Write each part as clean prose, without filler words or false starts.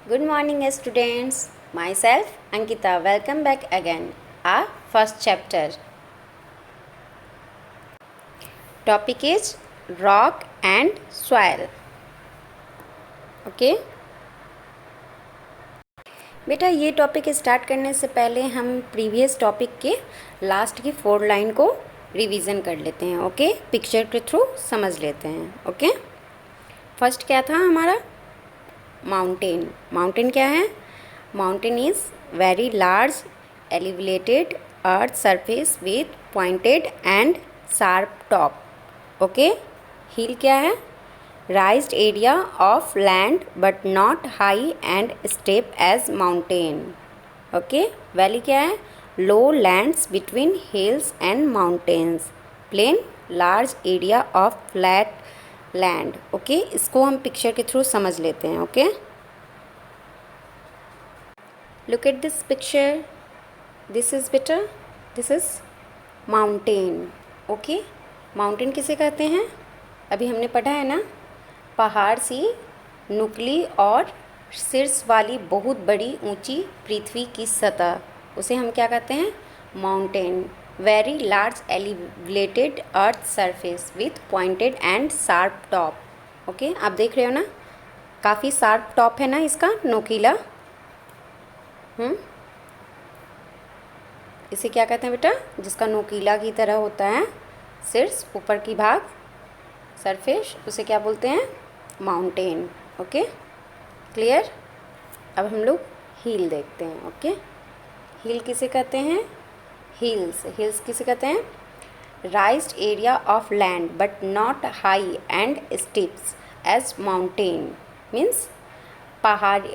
Good morning, students. Myself, Ankita. Welcome back again. Our first chapter. Topic is rock and soil. Okay. बेटा ये topic start करने से पहले हम previous topic के लास्ट की 4 लाइन को रिवीजन कर लेते हैं. ओके, पिक्चर के थ्रू समझ लेते हैं. ओके, फर्स्ट क्या था हमारा? माउंटेन. माउंटेन क्या है? Mountain is very large elevated earth surface with pointed and sharp top. Okay. Hill क्या है? raised area of land but not high and steep as mountain. Okay. Valley क्या है? low lands between hills and mountains. plain large area of flat land. Okay. इसको हम picture के through समझ लेते हैं. Okay, look at this picture. This is better. This is mountain. Okay. Mountain किसे कहते हैं? अभी हमने पढ़ा है ना, पहाड़ सी नुकीली और शीर्ष वाली बहुत बड़ी ऊंची पृथ्वी की सतह, उसे हम क्या कहते हैं? Mountain. Very large elevated earth surface with pointed and sharp top. Okay, आप देख रहे हो ना, काफ़ी शार्प टॉप है ना इसका, नोकीला. इसे क्या कहते हैं बेटा? जिसका नोकीला की तरह होता है शीर्ष, ऊपर की भाग, सरफेस, उसे क्या बोलते हैं? माउंटेन. Okay, clear. अब हम लोग हिल देखते हैं. ओके, हिल किसे कहते हैं? हिल्स किसे कहते हैं? Raised area of land but not high and steeps as mountain. Means पहाड़ी.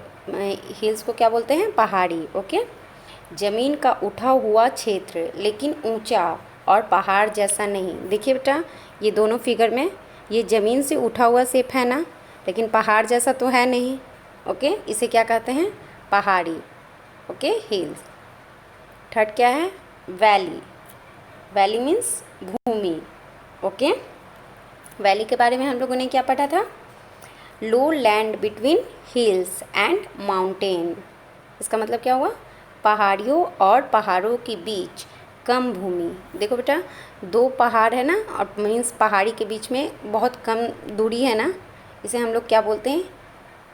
हिल्स को क्या बोलते हैं? पहाड़ी. ओके, ज़मीन का उठा हुआ क्षेत्र लेकिन ऊंचा और पहाड़ जैसा नहीं. देखिए बेटा, ये दोनों फिगर में ये ज़मीन से उठा हुआ शेप है ना, लेकिन पहाड़ जैसा तो है नहीं. ओके, इसे क्या कहते हैं? पहाड़ी. Okay, hills. थर्ड क्या है? वैली. वैली मीन्स भूमि. ओके, वैली के बारे में हम लोगों ने क्या पढ़ा था? लो land between hills and mountain. इसका मतलब क्या हुआ? पहाड़ियों और पहाड़ों के बीच कम भूमि. देखो बेटा, 2 पहाड़ है ना, और मीन्स पहाड़ी के बीच में बहुत कम दूरी है ना, इसे हम लोग क्या बोलते हैं?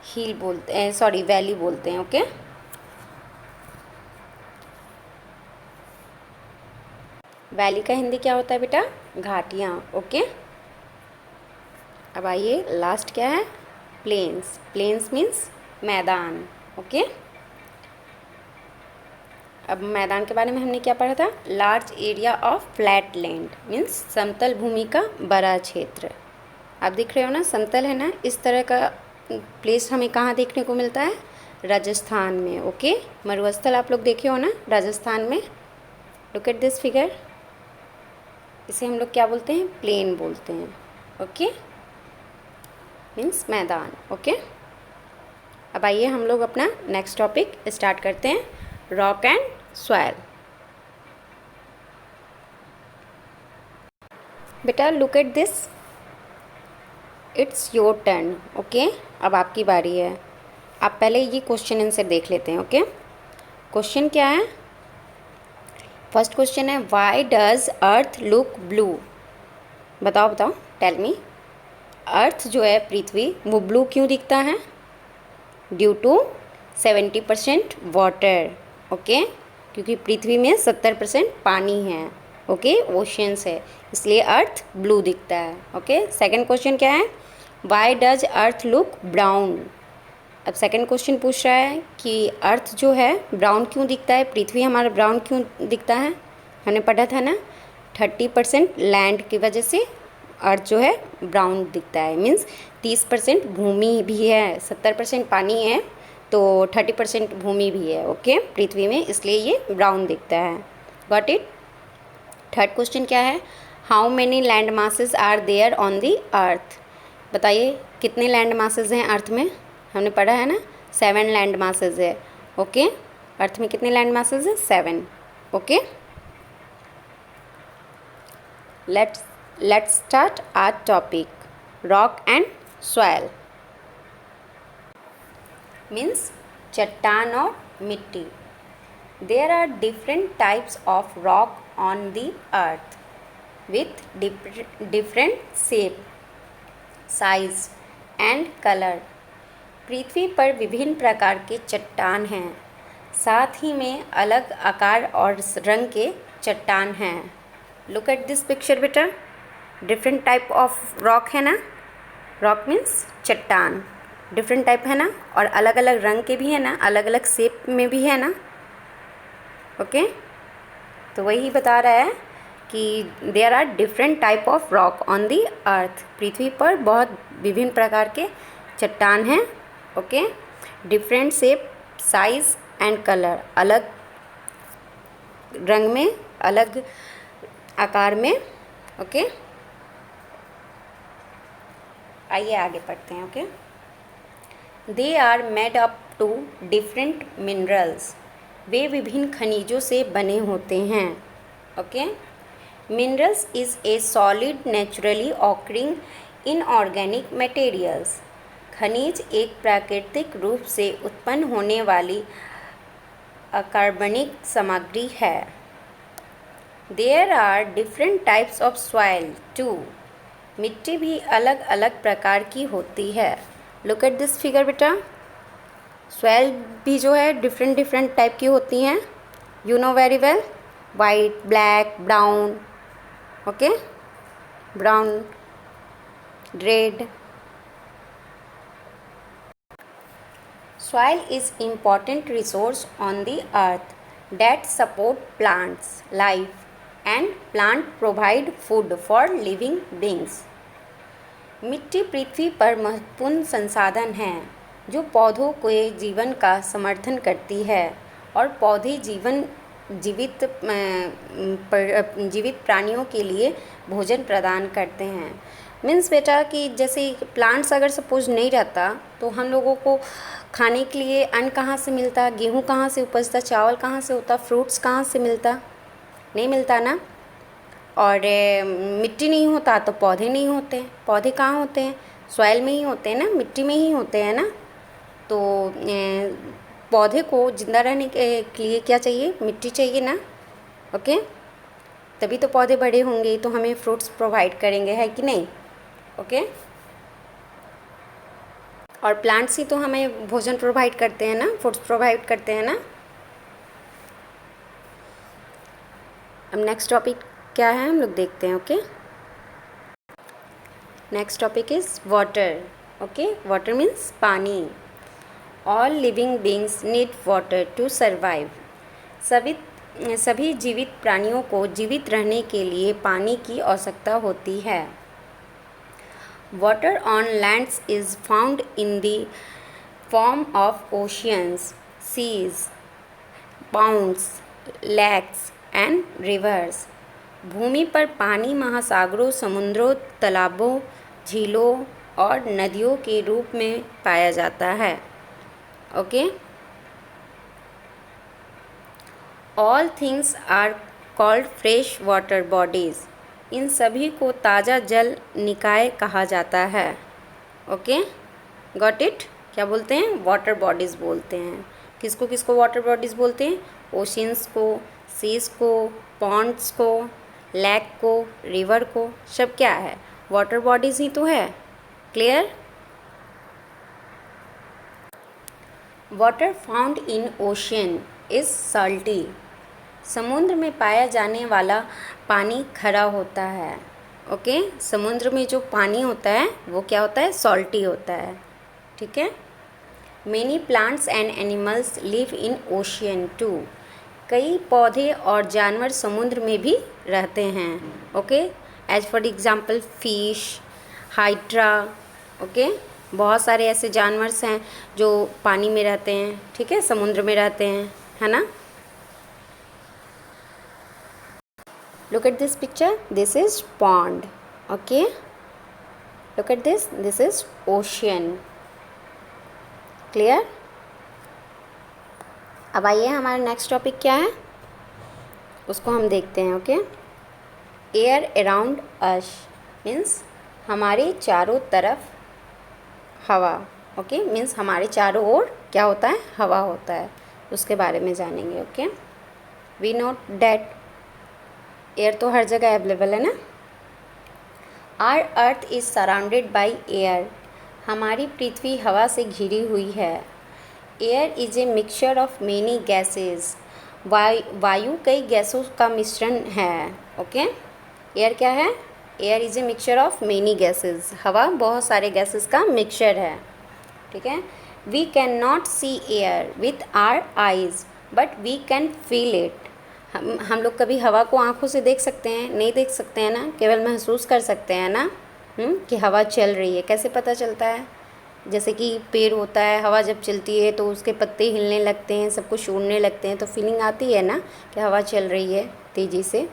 हिल बोलते हैं, सॉरी वैली बोलते हैं. ओके, वैली का हिंदी क्या होता है बेटा? घाटियाँ. ओके, अब आइए लास्ट क्या है? प्लेन्स. प्लेन्स मीन्स मैदान. ओके, अब मैदान के बारे में हमने क्या पढ़ा था? Large area of flat land means समतल भूमि का बड़ा क्षेत्र. आप देख रहे हो ना, समतल है ना, इस तरह का प्लेस हमें कहाँ देखने को मिलता है? राजस्थान में. ओके, मरुस्थल आप लोग देखे हो ना राजस्थान में. Look at this figure. इसे हम लोग क्या बोलते हैं? प्लेन बोलते हैं. ओके, मीन्स मैदान. ओके, अब आइए हम लोग अपना नेक्स्ट टॉपिक स्टार्ट करते हैं, रॉक एंड सॉइल. बेटा look at this, it's your turn. Okay, अब आपकी बारी है. आप पहले ये क्वेश्चन आंसर देख लेते हैं. ओके, क्वेश्चन क्या है? फर्स्ट क्वेश्चन है, why does earth look blue? बताओ बताओ, टेल मी. अर्थ जो है, पृथ्वी, वो ब्लू क्यों दिखता है? Due to 70% water. ओके, क्योंकि पृथ्वी में 70% पानी है. ओके, ओशियंस है, इसलिए अर्थ ब्लू दिखता है. ओके, सेकंड क्वेश्चन क्या है? Why does earth look brown? अब सेकंड क्वेश्चन पूछ रहा है कि अर्थ जो है ब्राउन क्यों दिखता है, पृथ्वी हमारा ब्राउन क्यों दिखता है? हमने पढ़ा था ना, 30% लैंड की वजह से अर्थ जो है ब्राउन दिखता है. मीन्स 30% भूमि भी है, 70% पानी है, तो 30% भूमि भी है. ओके, पृथ्वी में, इसलिए ये ब्राउन दिखता है. Got it. थर्ड क्वेश्चन क्या है? How many land masses are there on the earth? बताइए कितने लैंड मासेस हैं अर्थ में? हमने पढ़ा है ना, 7 लैंड मासेस है. ओके, अर्थ में कितने लैंड मासेस हैं? 7. Okay, let's start our topic, rock and soil. Means चट्टान और मिट्टी। There are different types of rock on the earth with different shape, size and colour. पृथ्वी पर विभिन्न प्रकार के चट्टान हैं, साथ ही में अलग आकार और रंग के चट्टान हैं। लुक एट दिस पिक्चर बेटा, डिफरेंट टाइप ऑफ रॉक है ना, रॉक मीन्स चट्टान, डिफरेंट टाइप है ना, और अलग अलग रंग के भी है ना, अलग अलग शेप में भी है ना। ओके, तो वही बता रहा है कि there are different type of rock on the earth, पृथ्वी पर बहुत विभिन्न प्रकार के चट्टान हैं। Okay, different shape, size and colour, अलग रंग में, अलग आकार में। ओके, आइए आगे पढ़ते हैं। Okay, they are made up to different minerals, वे विभिन्न खनिजों से बने होते हैं। Okay, minerals is a solid naturally occurring inorganic materials, खनिज एक प्राकृतिक रूप से उत्पन्न होने वाली अकार्बनिक सामग्री है। There are different types of soil too, मिट्टी भी अलग अलग प्रकार की होती है। लुक एट दिस फिगर बेटा, सॉइल भी जो है डिफरेंट डिफरेंट टाइप की होती हैं, you know very well, white, black, brown. Okay, brown, red. Soil is important resource on the earth that support plants life and plant provide food for living beings. मिट्टी पृथ्वी पर महत्वपूर्ण संसाधन है जो पौधों के जीवन का समर्थन करती है और पौधे जीवित प्राणियों के लिए भोजन प्रदान करते हैं। मीन्स बेटा कि जैसे प्लांट्स अगर सपोज नहीं रहता तो हम लोगों को खाने के लिए अन्न कहाँ से मिलता, गेहूँ कहाँ से उपजता, चावल कहाँ से होता, फ्रूट्स कहाँ से मिलता, नहीं मिलता ना। और मिट्टी नहीं होता तो पौधे नहीं होते, पौधे कहाँ होते हैं, सॉइल में ही होते हैं ना, मिट्टी में ही होते हैं ना। तो पौधे को जिंदा रहने के लिए क्या चाहिए, मिट्टी चाहिए ना। ओके, तभी तो पौधे बड़े होंगे, तो हमें फ्रूट्स प्रोवाइड करेंगे, है कि नहीं। ओके, और प्लांट्स ही तो हमें भोजन प्रोवाइड करते हैं ना, फूड्स प्रोवाइड करते हैं ना। अब नेक्स्ट टॉपिक क्या है हम लोग देखते हैं। Okay, next topic is water. Okay, water means पानी। All living beings need water to survive, सभी जीवित प्राणियों को जीवित रहने के लिए पानी की आवश्यकता होती है। Water on lands is found in the form of oceans, seas, ponds, lakes and rivers. भूमि पर पानी महासागरों, समुद्रों, तालाबों, झीलों और नदियों के रूप में पाया जाता है। Okay, All things are called fresh water bodies. इन सभी को ताज़ा जल निकाय कहा जाता है। ओके, गॉट इट, क्या बोलते हैं, वाटर बॉडीज़ बोलते हैं। किसको किसको वाटर बॉडीज़ बोलते हैं, ओशियंस को, सीज को, पॉन्ड्स को, लैक को, रिवर को, सब क्या है, वाटर बॉडीज़ ही तो है। Clear. Water found in ocean is salty, समुद्र में पाया जाने वाला पानी खरा होता है। ओके, समुद्र में जो पानी होता है वो क्या होता है, सॉल्टी होता है। ठीक है। Many plants and animals live in ocean too, कई पौधे और जानवर समुद्र में भी रहते हैं। Okay, as for example fish, hydra. Okay, बहुत सारे ऐसे जानवर हैं जो पानी में रहते हैं, ठीक है, समुद्र में रहते हैं, है ना। Look at this picture, this is pond. Okay, look at this is ocean. Clear? अब आइए हमारा नेक्स्ट टॉपिक क्या है उसको हम देखते हैं। Okay, air around us means हमारे चारों तरफ हवा। ओके, मीन्स हमारे चारों ओर क्या होता है, हवा होता है, उसके बारे में जानेंगे। Okay, we note that air तो हर जगह अवेलेबल है ना। Our earth is surrounded by air, हमारी पृथ्वी हवा से घिरी हुई है। Air is a mixture of many gases, वायु कई गैसों का मिश्रण है। ओके, एयर क्या है, air is a mixture of many gases, हवा बहुत सारे गैसेस का मिक्सचर है। ठीक है, we can not see air with our eyes but we can feel it, हम लोग कभी हवा को आँखों से देख सकते हैं, नहीं देख सकते हैं ना, केवल महसूस कर सकते हैं ना कि हवा चल रही है। कैसे पता चलता है, जैसे कि पेड़ होता है, हवा जब चलती है तो उसके पत्ते हिलने लगते हैं, सब कुछ उड़ने लगते हैं, तो फीलिंग आती है ना कि हवा चल रही है तेज़ी से।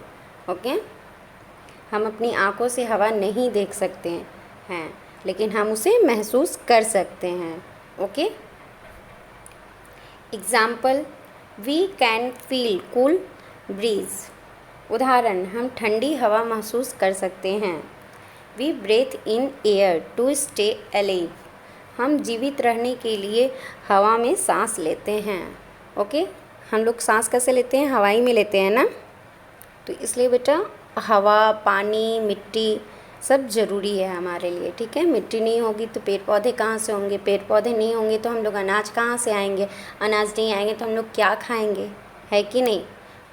ओके, हम अपनी आँखों से हवा नहीं देख सकते हैं लेकिन हम उसे महसूस कर सकते हैं। Okay, example, we can feel cool breeze, उदाहरण, हम ठंडी हवा महसूस कर सकते हैं। We breathe in air to stay alive, हम जीवित रहने के लिए हवा में सांस लेते हैं। ओके, हम लोग सांस कैसे लेते हैं, हवाई में लेते हैं ना, तो इसलिए बेटा हवा, पानी, मिट्टी सब ज़रूरी है हमारे लिए। ठीक है, मिट्टी नहीं होगी तो पेड़ पौधे कहाँ से होंगे, पेड़ पौधे नहीं होंगे तो हम लोग अनाज कहाँ से आएंगे, अनाज नहीं आएंगे तो हम लोग क्या खाएंगे, है कि नहीं।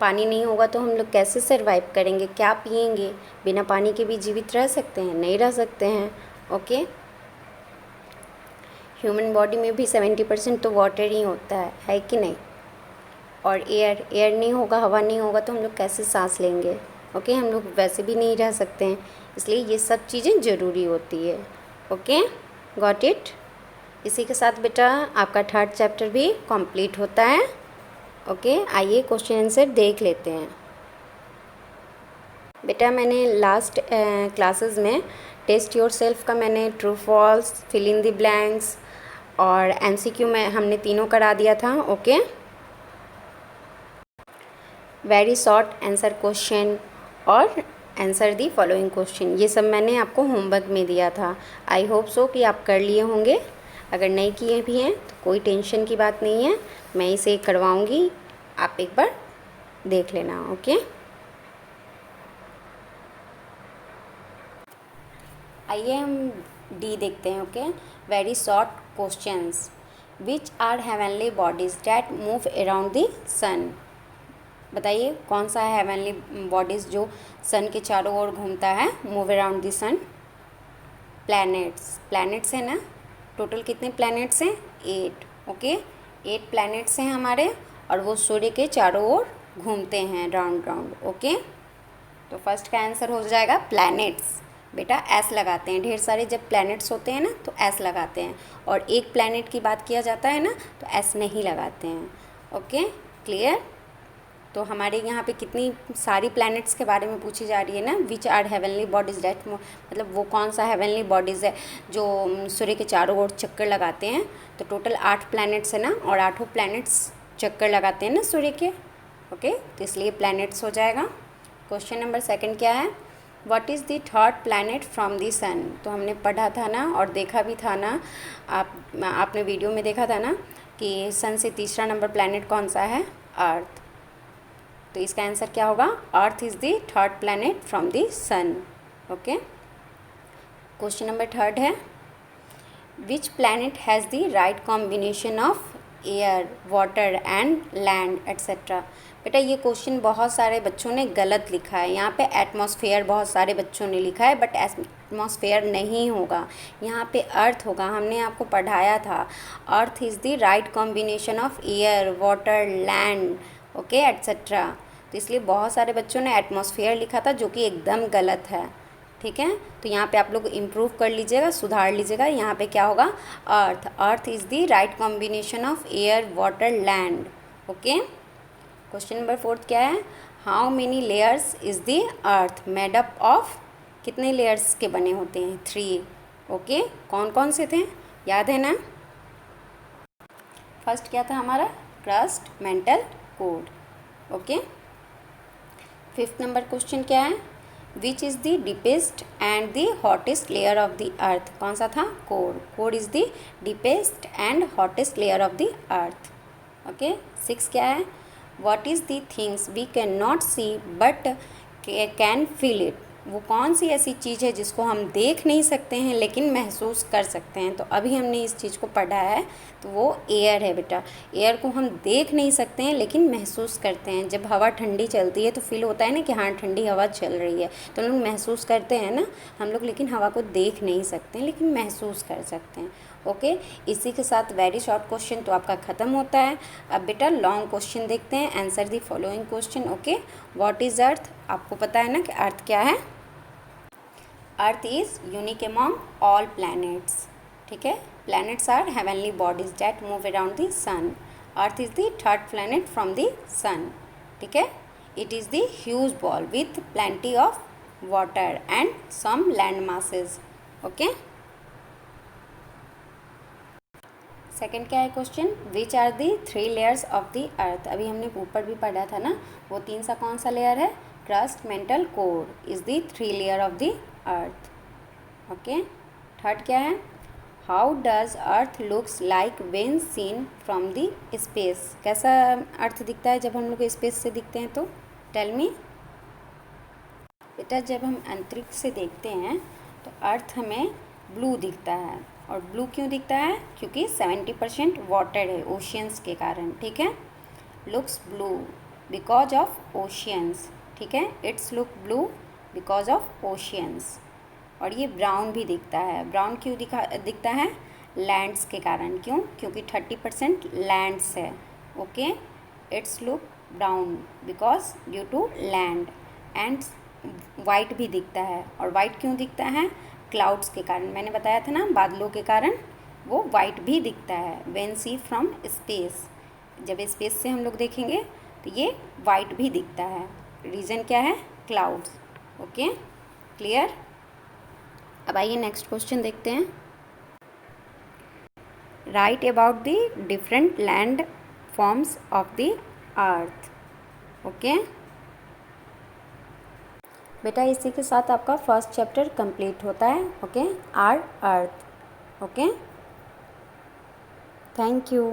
पानी नहीं होगा तो हम लोग कैसे सर्वाइव करेंगे, क्या पिएंगे, बिना पानी के भी जीवित रह सकते हैं, नहीं रह सकते हैं। ओके, ह्यूमन बॉडी में भी 70% तो वाटर ही होता है कि नहीं। और एयर नहीं होगा, हवा नहीं होगा तो हम लोग कैसे सांस लेंगे। ओके, हम लोग वैसे भी नहीं रह सकते हैं, इसलिए ये सब चीज़ें ज़रूरी होती है। Okay, got it. इसी के साथ बेटा आपका 3rd चैप्टर भी कंप्लीट होता है। ओके, आइए क्वेश्चन आंसर देख लेते हैं। बेटा मैंने लास्ट क्लासेस में टेस्ट योर सेल्फ का मैंने true false, fill in the blanks और MCQ में हमने तीनों करा दिया था। Okay, very short answer question और आंसर दी फॉलोइंग क्वेश्चन, ये सब मैंने आपको होमवर्क में दिया था। आई होप सो कि आप कर लिए होंगे। अगर नहीं किए भी हैं तो कोई टेंशन की बात नहीं है, मैं इसे करवाऊंगी, आप एक बार देख लेना। ओके, आइए हम डी देखते हैं। Okay, very short questions, which are heavenly bodies that move around the sun, बताइए कौन सा है हेवनली बॉडीज़ जो सन के चारों ओर घूमता है, move around the sun. Planets है ना, टोटल कितने प्लैनेट्स हैं, 8। ओके, 8 प्लैनेट्स हैं हमारे और वो सूर्य के चारों ओर घूमते हैं राउंड राउंड। ओके, तो फर्स्ट का आंसर हो जाएगा प्लैनेट्स। बेटा एस लगाते हैं, ढेर सारे जब प्लैनेट्स होते हैं ना तो एस लगाते हैं, और एक प्लैनेट की बात किया जाता है ना तो एस नहीं लगाते हैं। Okay, clear. तो हमारे यहाँ पे कितनी सारी प्लैनेट्स के बारे में पूछी जा रही है ना, which are heavenly bodies that, मतलब वो कौन सा हेवनली बॉडीज़ है जो सूर्य के चारों ओर चक्कर लगाते हैं। तो टोटल 8 प्लैनेट्स है ना, और 8 प्लैनेट्स चक्कर लगाते हैं ना सूर्य के। ओके, तो इसलिए प्लैनेट्स हो जाएगा। क्वेश्चन नंबर 2 क्या है, what is the 3rd planet from the sun. तो हमने पढ़ा था ना और देखा भी था ना, आपने वीडियो में देखा था ना कि सन से तीसरा नंबर प्लैनेट कौन सा है, अर्थ। तो इसका आंसर क्या होगा, earth is the 3rd planet from the sun. Okay, question number 3 है, which planet has the right combination of air, water and land etcetera. बेटा ये क्वेश्चन बहुत सारे बच्चों ने गलत लिखा है, यहाँ पे एटमॉस्फेयर बहुत सारे बच्चों ने लिखा है, बट एटमॉस्फेयर नहीं होगा, यहाँ पे अर्थ होगा। हमने आपको पढ़ाया था, अर्थ is the right combination of air, water, land, okay etcetera. तो इसलिए बहुत सारे बच्चों ने एटमॉस्फेयर लिखा था, जो कि एकदम गलत है। ठीक है, तो यहाँ पे आप लोग इम्प्रूव कर लीजिएगा, सुधार लीजिएगा। यहाँ पे क्या होगा, earth is the right combination of air, water, land. Okay, question number 4 क्या है, how many layers is the earth made up of, कितने लेयर्स के बने होते हैं, 3। ओके, कौन कौन से थे, याद है ना। फर्स्ट क्या था हमारा, crust, mantle, core. Okay, 5th number question क्या है, which is the deepest and the hottest layer of the earth, कौन सा था? Core. Core is the deepest and hottest layer of the earth. Okay. 6 क्या है? What is the things we can not see but can feel it, वो कौन सी ऐसी चीज़ है जिसको हम देख नहीं सकते हैं लेकिन महसूस कर सकते हैं? तो अभी हमने इस चीज़ को पढ़ा है, तो वो एयर है बेटा। एयर को हम देख नहीं सकते हैं लेकिन महसूस करते हैं। जब हवा ठंडी चलती है तो फील होता है ना कि हाँ ठंडी हवा चल रही है, तो हम लोग महसूस करते हैं ना हम लोग, लेकिन हवा को देख नहीं सकते हैं लेकिन महसूस कर सकते हैं। ओके। इसी के साथ वेरी शॉर्ट क्वेश्चन तो आपका ख़त्म होता है। अब बेटा लॉन्ग क्वेश्चन देखते हैं। Answer the following question. Okay. What is earth? आपको पता है ना कि अर्थ क्या है? Earth is unique among all planets. ठीक है। Planets are heavenly bodies that move around the sun. Earth is the third planet from the sun. ठीक है। It is the huge ball with plenty of water and some land masses. Okay. Second क्या है question? Which are the 3 layers of the अर्थ। अभी हमने ऊपर भी पढ़ा था ना, वो 3 सा कौन सा लेयर है? Crust, mantle, core is the 3 layer of the earth. Okay. Third क्या है? How does earth looks like when seen from the space. कैसा अर्थ दिखता है जब हम लोग स्पेस से दिखते हैं? तो टेल मी बेटा। जब हम अंतरिक्ष से देखते हैं तो अर्थ हमें ब्लू दिखता है। और ब्लू क्यों दिखता है? क्योंकि 70% वाटर है ओशियंस के कारण। ठीक है। Looks blue because of oceans. ठीक है। It's look blue because of oceans. और ये ब्राउन भी दिखता है। ब्राउन क्यों दिखता है? लैंड्स के कारण। क्यों? क्योंकि 30% लैंड्स है। Okay. It's look brown because due to land. And white भी दिखता है। और वाइट क्यों दिखता है? क्लाउड्स के कारण। मैंने बताया था ना, बादलों के कारण वो वाइट भी दिखता है। व्हेन सी फ्रॉम स्पेस, जब स्पेस से हम लोग देखेंगे तो ये वाइट भी दिखता है। रीज़न क्या है? क्लाउड्स। ओके। क्लियर? अब आइए नेक्स्ट क्वेश्चन देखते हैं। Right about the different land forms of the earth. Okay बेटा, इसी के साथ आपका फर्स्ट चैप्टर कंप्लीट होता है। Okay. Our earth. Okay. Thank you.